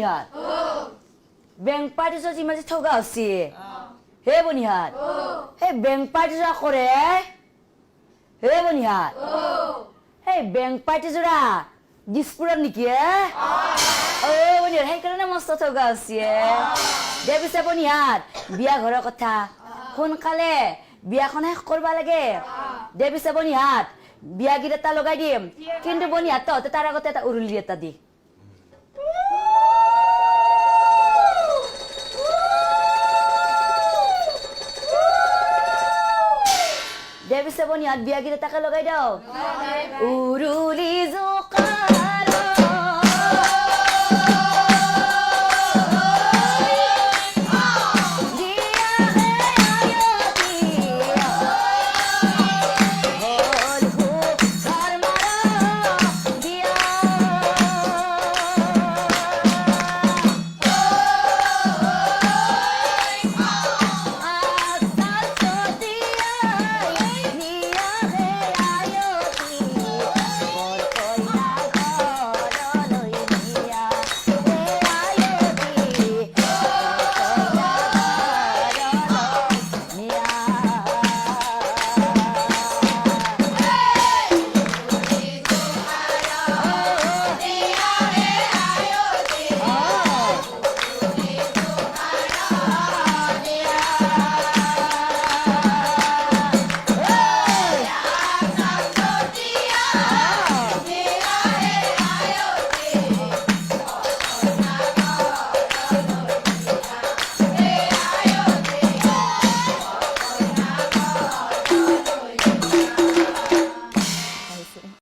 বনিহাত bank পাৰ্টিজৰ যিমান যে ঠগা হৈছে হে বনিহাত সেই বেংক পাৰ্টিজৰা কৰে হে বনিহাত সেই বেংক পাৰ্টিজৰা দিছপুৰত নেকি বনিহাত সেইকাৰণে মস্ত ঠগা হৈছে দে পিছে বনিহাত বিয়া ঘৰৰ কথা সোনকালে বিয়াখন শেষ কৰিব লাগে দে পিছে বনিহাত বিয়া গীত এটা লগাই দিম কিন্তু বনিহাত তহঁতে তাৰ আগতে এটা উৰুলি এটা দি দে পিছে বনিহাত বিয়া গীত এটাকে লগাই দাও উৰুলি